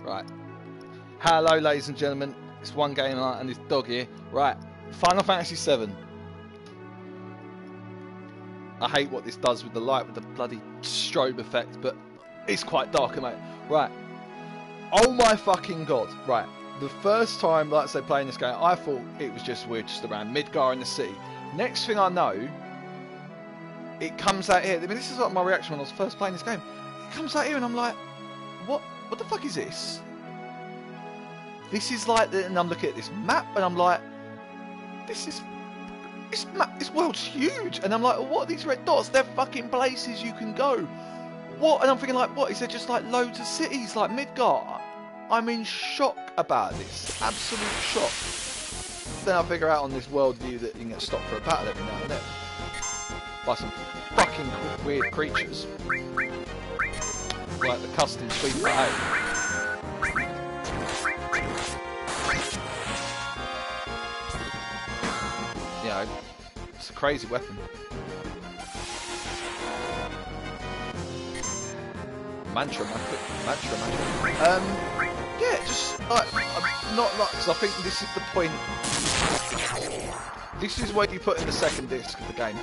Right. Hello, ladies and gentlemen. It's One Gamer and this dog here. Right. Final Fantasy VII. I hate what this does with the light, with the bloody strobe effect, but it's quite dark, mate. Right. Oh my fucking god. Right. The first time, like I say, playing this game, I thought it was just weird, just around Midgar in the city. Next thing I know, it comes out here. I mean, this is like my reaction when I was first playing this game. It comes out here and I'm like, what the fuck is this? This is like, and I'm looking at this map and I'm like, this world's huge. And I'm like, what are these red dots? They're fucking places you can go. What? And I'm thinking like, what? Is there just like loads of cities like Midgar? I'm in shock about this. Absolute shock. Then I figure out on this world view that you can get stopped for a battle every now and then. By some fucking weird creatures. Like the custom sweet potato. You know, it's a crazy weapon. Mantra. Yeah, just like, not because I think this is the point. This is where you put in the second disc of the game,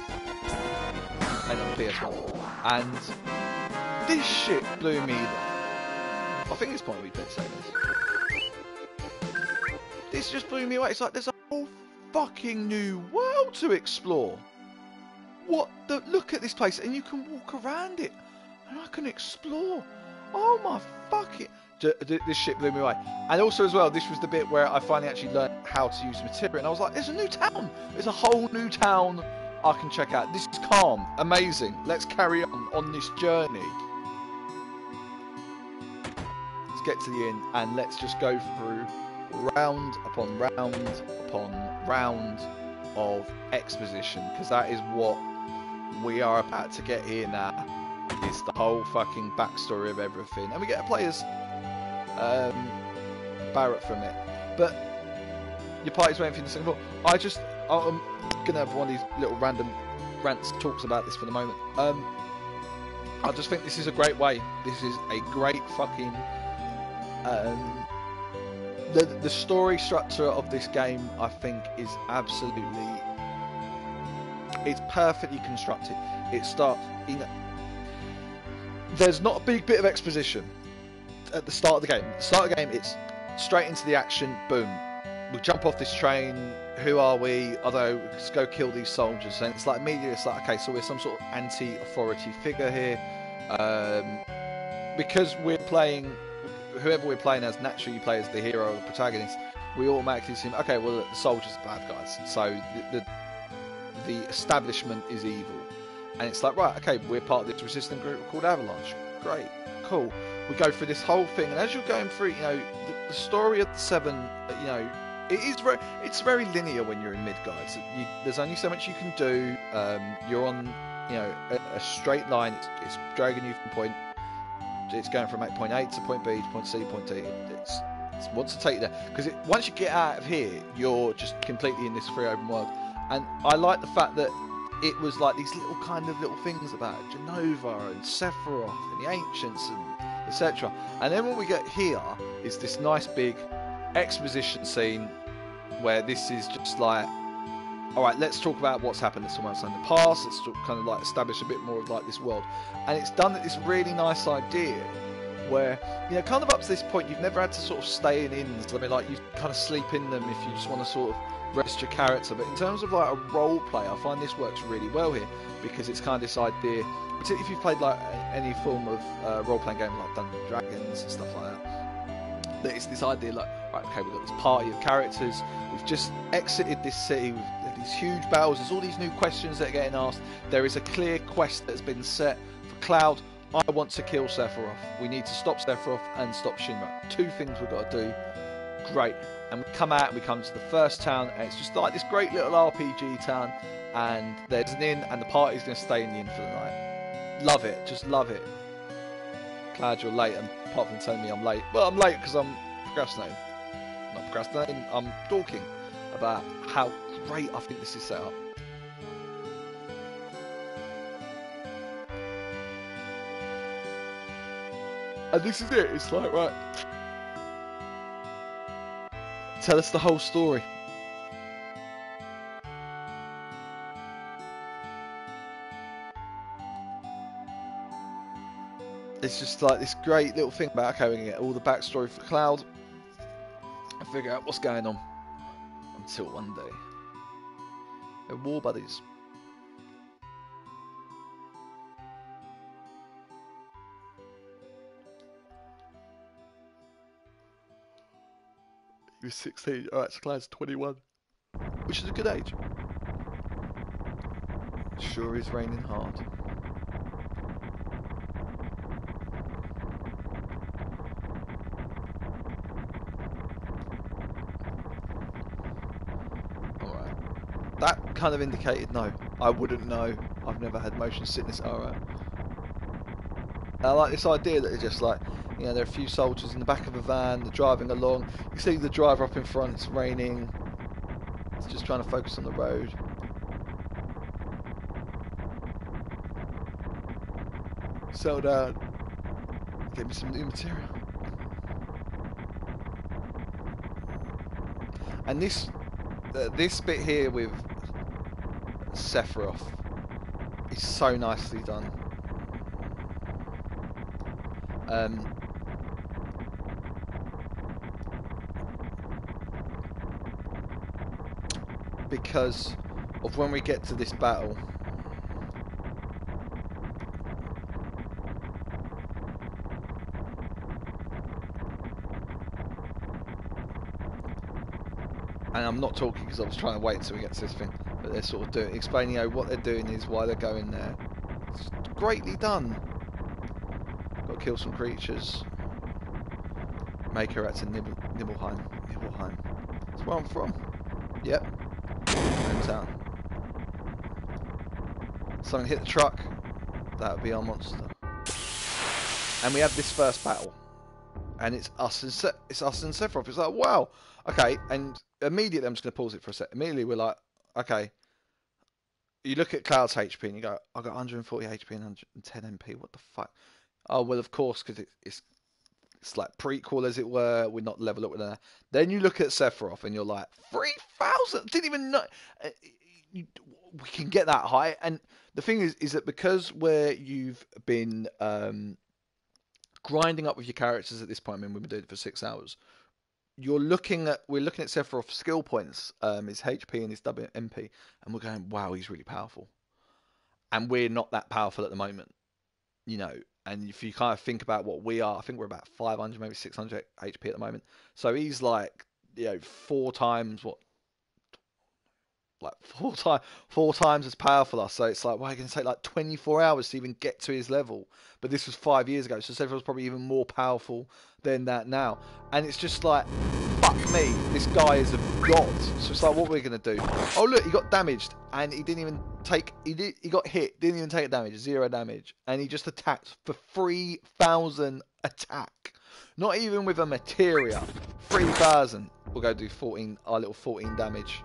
and on PS1, and this shit blew me. I think it's point we did say this. This just blew me away. It's like there's a whole fucking new world to explore. What the? Look at this place, and you can walk around it, and I can explore. Oh my fucking! This shit blew me away. And also as well, this was the bit where I finally actually learned how to use materia, and I was like, there's a new town. There's a whole new town I can check out. This is calm, amazing. Let's carry on this journey. Let's get to the inn and let's just go through round upon round upon round of exposition, because that is what we are about to get here now. It's the whole fucking backstory of everything, and we get to play as Barrett from it. But your party's waiting for you in Singapore. I'm gonna have one of these little random rants talks about this for the moment. I just think this is a great way. This is a great fucking the story structure of this game, I think, is absolutely, it's perfectly constructed. It starts in, there's not a big bit of exposition at the start of the game. At the start of the game, it's straight into the action. Boom, we jump off this train. Who are we? Although, let's go kill these soldiers. And it's like immediately, it's like, okay, so we're some sort of anti-authority figure here, because we're playing, whoever we're playing as, naturally you play as the hero or the protagonist. We automatically assume, okay, well, the soldiers are bad guys, so the establishment is evil. And it's like, right, okay, we're part of this resistant group called Avalanche. Great, cool. We go through this whole thing, and as you're going through, you know, the story of the Seven, you know, it's very linear when you're in Midgard. There's only so much you can do. You're on, you know, a straight line. It's dragging you from point. It's going from point A to point B to point C to point D. It wants to take you there, because once you get out of here, you're just completely in this free open world. And I like the fact that it was like these little things about Genova and Sephiroth and the ancients and etc. And then when we get here is this nice big exposition scene where this is just like, all right, let's talk about what's happened in the past. Let's kind of like establish a bit more of like this world, and it's done at this really nice idea where, you know, kind of up to this point, you've never had to sort of stay in inns. I mean, like, you kind of sleep in them if you just want to sort of rest your character. But in terms of like a role play, I find this works really well here, because it's kind of this idea, particularly if you've played like any form of role playing game like Dungeons and Dragons and stuff like that, that it's this idea like, right, okay, we've got this party of characters, we've just exited this city, we've had these huge battles, there's all these new questions that are getting asked, there is a clear quest that's been set for Cloud. I want to kill Sephiroth. We need to stop Sephiroth and stop Shinra. Two things we've got to do. Great. And we come out and we come to the first town, and it's just like this great little RPG town, and there's an inn, and the party's going to stay in the inn for the night. Love it. Just love it. Glad you're late, and apart from telling me I'm late. Well, I'm late because I'm procrastinating. Not procrastinating, I'm talking about how great I think this is set up. And this is it. It's like, right, Tell us the whole story. It's just like this great little thing about, okay, we can get all the backstory for Cloud and figure out what's going on until one day. They're war buddies. He was 16. Alright, so Cloud's 21. Which is a good age. Sure is raining hard. Alright. That kind of indicated no. I wouldn't know. I've never had motion sickness. Alright. I like this idea that they're just like, you know, there are a few soldiers in the back of a van, they're driving along. You see the driver up in front, it's raining. It's just trying to focus on the road. Settle down. Get me some new material. And this bit here with Sephiroth is so nicely done. Because of when we get to this battle, and I'm not talking because I was trying to wait until we get to this thing, but they're sort of doing, explaining, you know, what they're doing is why they're going there. It's greatly done. Got to kill some creatures. Make her at to Nibelheim. That's where I'm from. Yep. Hometown. Something hit the truck. That would be our monster. And we have this first battle, and it's us and Sephiroth. It's like, wow, okay. And immediately, I'm just going to pause it for a sec. Immediately, we're like, okay. You look at Cloud's HP and you go, I got 140 HP and 110 MP. What the fuck? Oh well, of course, because it's like prequel, as it were. We're not level up with that. Then you look at Sephiroth and you're like, 3,000. Didn't even know we can get that high. And the thing is that because where you've been grinding up with your characters at this point, I mean, we've been doing it for 6 hours. We're looking at Sephiroth's skill points, his HP and his WMP, and we're going, wow, he's really powerful. And we're not that powerful at the moment, you know. And if you kind of think about what we are, I think we're about 500, maybe 600 HP at the moment. So he's like, you know, 4 times as powerful as us. So it's like, well, it's going to take like 24 hours to even get to his level. But this was 5 years ago, so Sephiroth's probably even more powerful than that now. And it's just like, fuck me, this guy is a god. So it's like, what we're going to do? Oh look, he got damaged, and he didn't even take. He got hit, didn't even take damage, 0 damage, and he just attacked for 3,000 attack. Not even with a materia. 3,000. We'll go do 14. Our little 14 damage.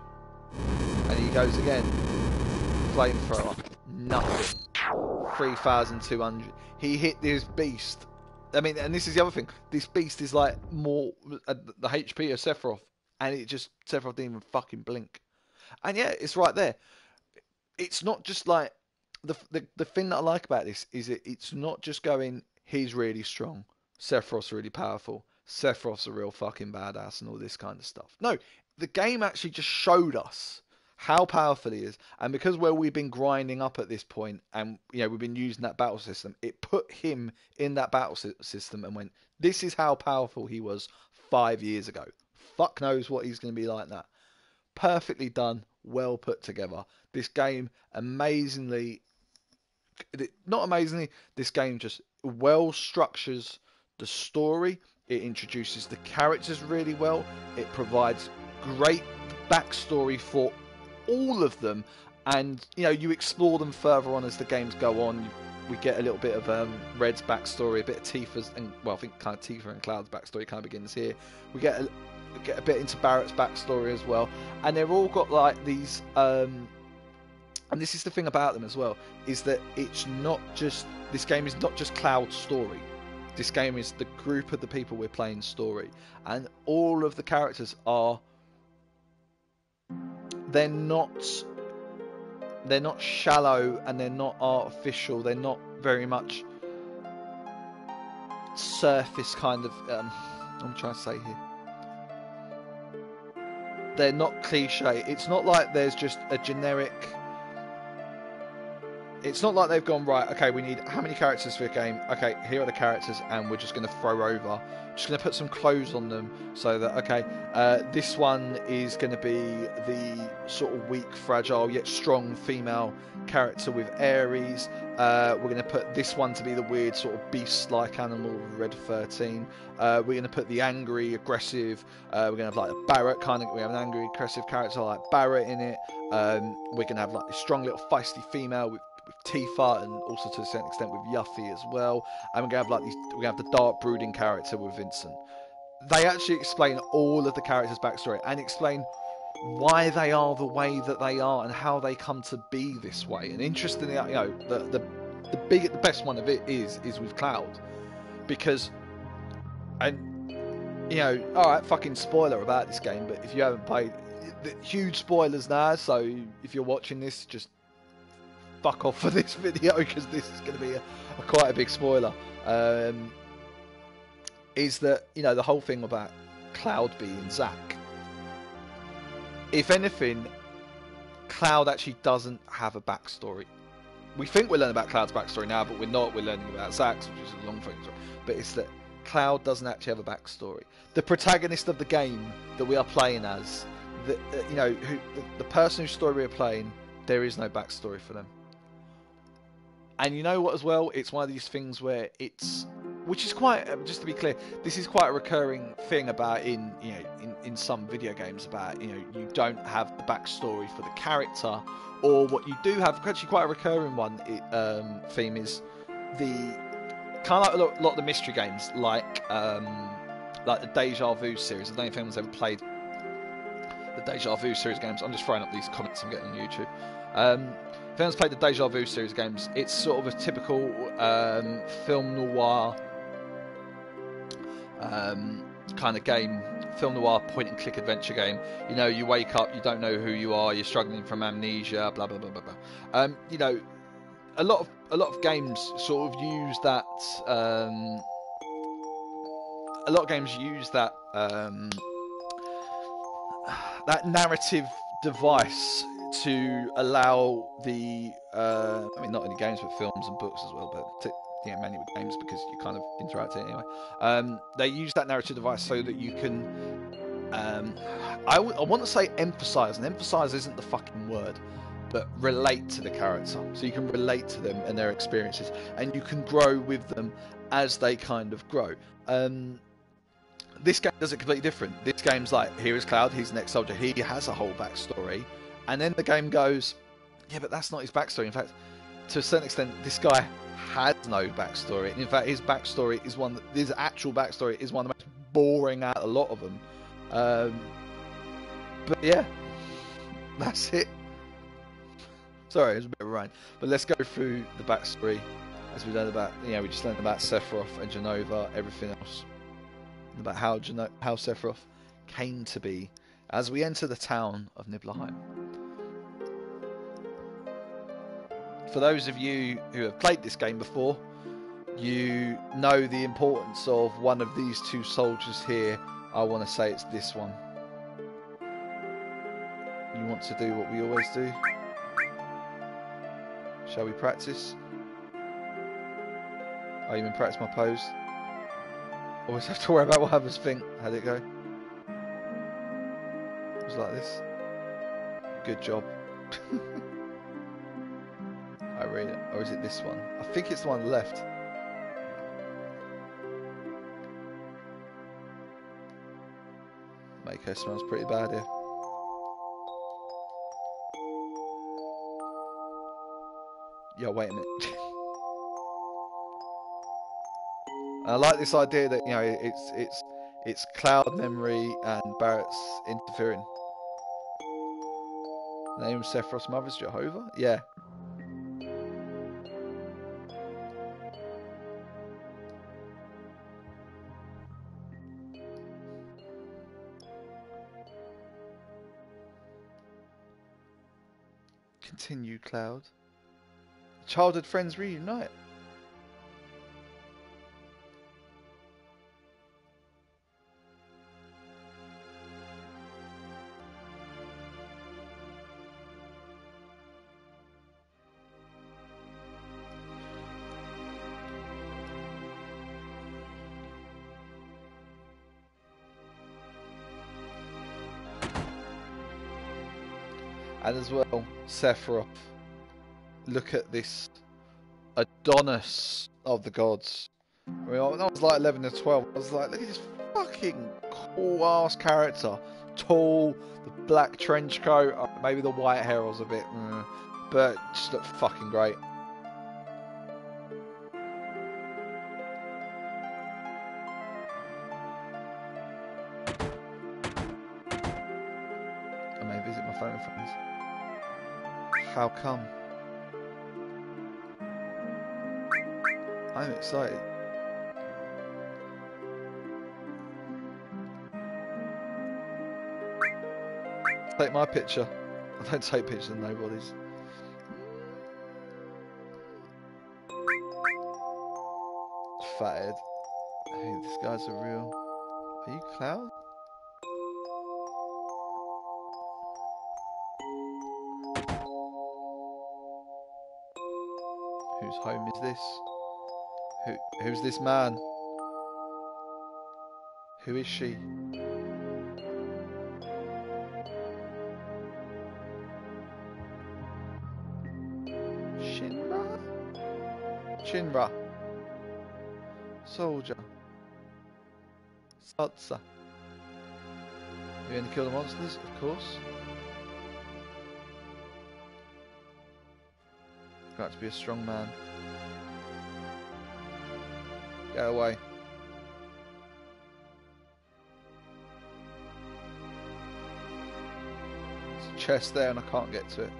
And he goes again. Flamethrower. Nothing. 3,200. He hit this beast. I mean, and this is the other thing. This beast is like more the HP of Sephiroth, and Sephiroth didn't even fucking blink. And yeah, it's right there. It's not just like the thing that I like about this is it's not just going, he's really strong, Sephiroth's really powerful, Sephiroth's a real fucking badass, and all this kind of stuff. No, the game actually just showed us how powerful he is, and because where we've been grinding up at this point, and you know we've been using that battle system, it put him in that battle system and went, this is how powerful he was 5 years ago. Fuck knows what he's going to be like that. Perfectly done, well put together. This game this game just well structures the story. It introduces the characters really well. It provides great backstory for all of them, and you know, you explore them further on as the games go on. We get a little bit of Red's backstory, a bit of Tifa's, and well, I think kind of Tifa and Cloud's backstory kind of begins here. We get a bit into Barrett's backstory as well, and they've all got like these and this is the thing about them as well, is that it's not just, this game is not just Cloud's story. This game is the group of the people we're playing story, and all of the characters are. They're not shallow and they're not artificial. They're not very much surface kind of. I'm trying to say here. They're not cliche. It's not like there's just a generic. It's not like they've gone, right, okay, we need how many characters for a game? Okay, here are the characters, and we're just going to throw over. Just going to put some clothes on them so that, okay, this one is going to be the sort of weak, fragile, yet strong female character with Aries. We're going to put this one to be the weird sort of beast-like animal with Red 13. We're going to put the angry, aggressive, we're going to have like a Barrett kind of, we have an angry, aggressive character like Barrett in it. We're going to have like this strong little feisty female with Tifa, and also to a certain extent with Yuffie as well. And we're gonna have like these. We're gonna have the dark brooding character with Vincent. They actually explain all of the characters' backstory and explain why they are the way that they are and how they come to be this way. And interestingly, you know, the best one of it is with Cloud, because, and you know, all right, fucking spoiler about this game, but if you haven't played, huge spoilers now. So if you're watching this, just fuck off for this video, because this is going to be quite a big spoiler. Is that, you know, the whole thing about Cloud being Zack. If anything, Cloud actually doesn't have a backstory. We think we're learning about Cloud's backstory now, but we're not. We're learning about Zack's, which is a long thing. But it's that Cloud doesn't actually have a backstory. The protagonist of the game that we are playing as, you know, the person whose story we are playing, there is no backstory for them. And you know what as well? It's one of these things where it's, which is quite, just to be clear, this is quite a recurring thing about in some video games about, you know, you don't have the backstory for the character, or what you do have, actually quite a recurring one theme is the kind of like a lot of the mystery games, like the Deja Vu series. I don't know if anyone's ever played the Deja Vu series games. I'm just throwing up these comments I'm getting on YouTube. If anyone's played the Deja Vu series games, it's sort of a typical film noir kind of game, film noir point and click adventure game. You know, you wake up, you don't know who you are, you're struggling from amnesia, blah blah blah blah blah. You know, a lot of games sort of use that. A lot of games use that that narrative device to allow the I mean, not only games but films and books as well, but yeah, mainly with games because you kind of interact it anyway. They use that narrative device so that you can I want to say emphasize, and emphasize isn't the fucking word, but relate to the character, so you can relate to them and their experiences, and you can grow with them as they kind of grow. This game does it completely different. This game's like, here is Cloud, he's an ex-soldier, he has a whole backstory, and then the game goes, yeah, but that's not his backstory. In fact, to a certain extent, this guy has no backstory. And in fact, his backstory is his actual backstory is one of the most boring out of a lot of them. But yeah, that's it. Sorry, it was a bit of a rant. But let's go through the backstory as we learned about, you know, we just learned about Sephiroth and Genova, everything else. About how Sephiroth came to be as we enter the town of Nibelheim. For those of you who have played this game before, you know the importance of one of these two soldiers here. I want to say it's this one. You want to do what we always do? Shall we practice? Oh, you mean practice my pose? Always have to worry about what others think. How'd it go? It was like this. Good job. I read it. Or is it this one? I think it's the one on the left. Mako smells pretty bad here. Yo, wait a minute. I like this idea that, you know, it's Cloud memory and Barrett's interfering. Name of Sephiroth's mother's Jehovah? Yeah. Continue, Cloud. Childhood friends reunite. And as well, Sephiroth. Look at this Adonis of the gods. I mean, when I was like 11 or 12, I was like, look at this fucking cool ass character. Tall, the black trench coat, maybe the white hair was a bit, but just looked fucking great. I may visit my family friends. How come? I'm excited. Take my picture. I don't take pictures of nobody's. Fathead. Hey, this guy's a real... Are you Cloud? Whose home is this? Who's this man? Who is she? Shinra? Shinra. Soldier. Satsa. You going to kill the monsters? Of course. Got to be a strong man. Get away. There's a chest there and I can't get to it.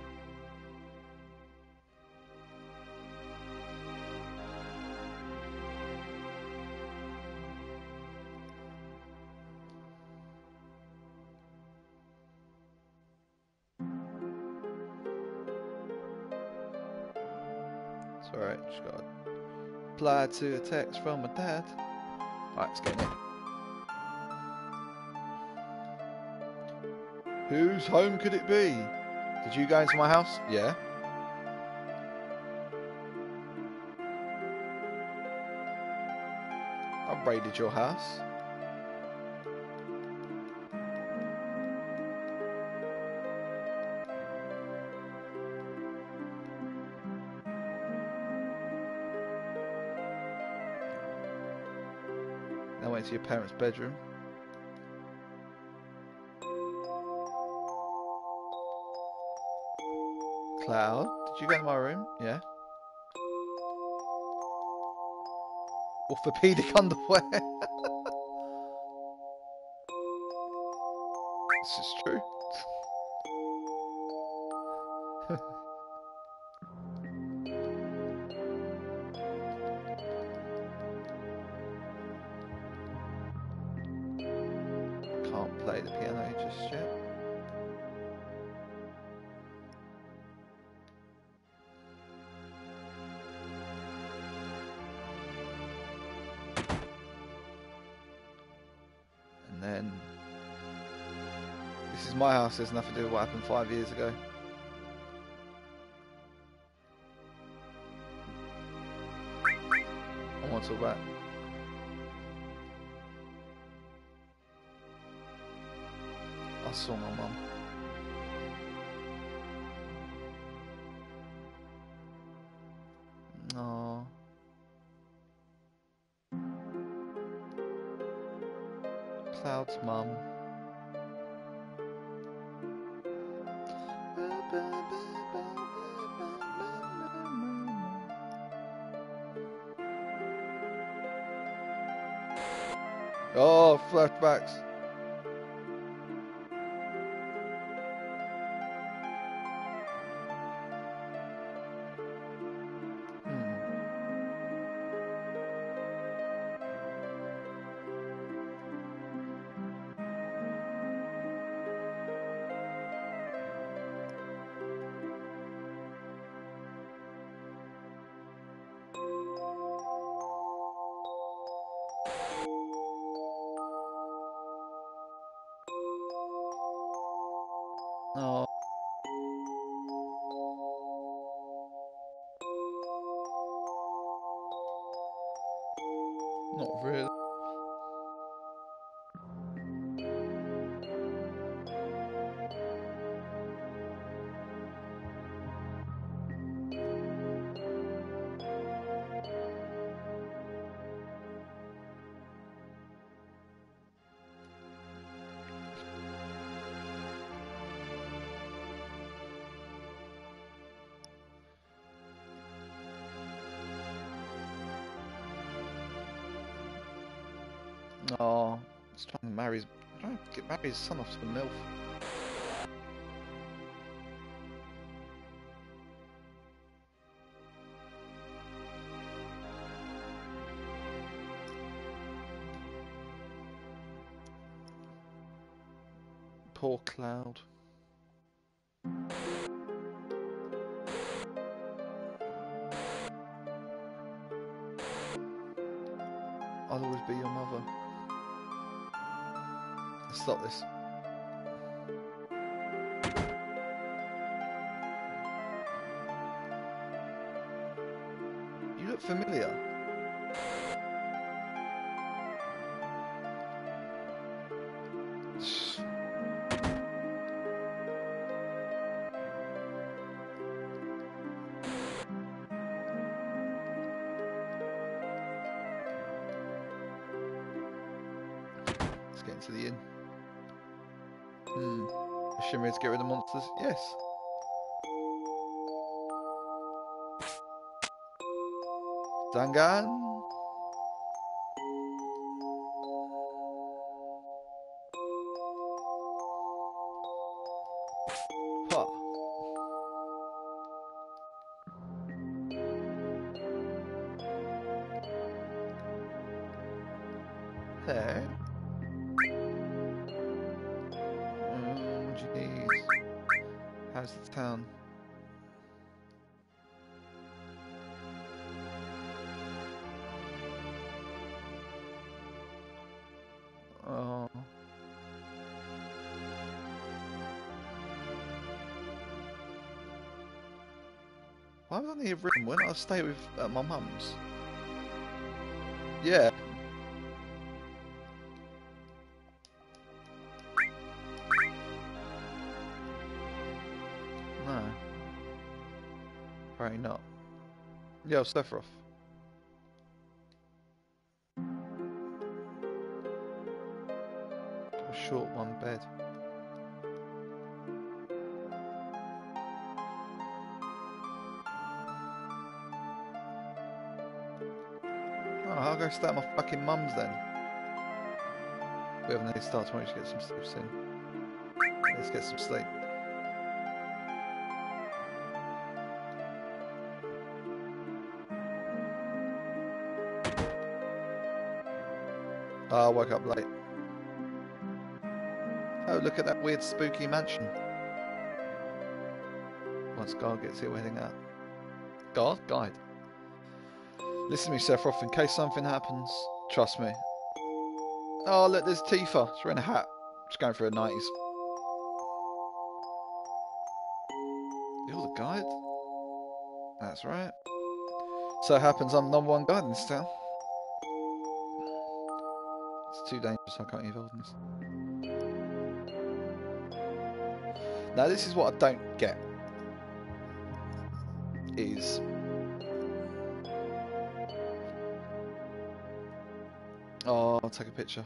It's alright, just got to reply to a text from my dad. Alright, let's get in it. Whose home could it be? Did you go into my house? Yeah. I raided your house. Now went to your parents' bedroom. Cloud, did you go to my room? Yeah. Orthopedic underwear. This is true. Can't play the piano just yet. And then this is my house. There's nothing to do with what happened 5 years ago. I want to talk about. I saw my mum. Aww. Cloud's mum. Oh, flashbacks. Oh. Not really. Oh, he's trying to get marry his son off to a MILF. Poor Cloud. I'll always be your mother. Let's stop this. You look familiar. Let's get into the inn. Is Shinra to get rid of monsters? Yes. Dangan. Huh. Hey. Jeez. How's the town? Oh. Why was I near Britain? Why not I stay with my mum's? Yeah. No. Probably not. Yo, Sephiroth. A short one bed. Oh, I'll go stay at my fucking mum's then. We haven't really started tomorrow, we should get some sleep soon. Let's get some sleep. I woke up late. Oh, look at that weird spooky mansion. Once Guard gets here, we're heading out. Guard? Guide. Listen to me, Sephiroth, in case something happens. Trust me. Oh, look, there's Tifa. She's wearing a hat. She's going through her 90s. You're the guide? That's right. So it happens I'm number one guide in this town. It's too dangerous, I can't evolve in this. Now this is what I don't get. Is... Oh, I'll take a picture.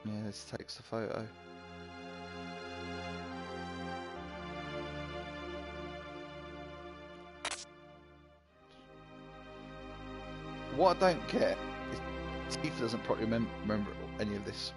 Yeah, this takes the photo. What I don't get is Tifa doesn't probably remember any of this.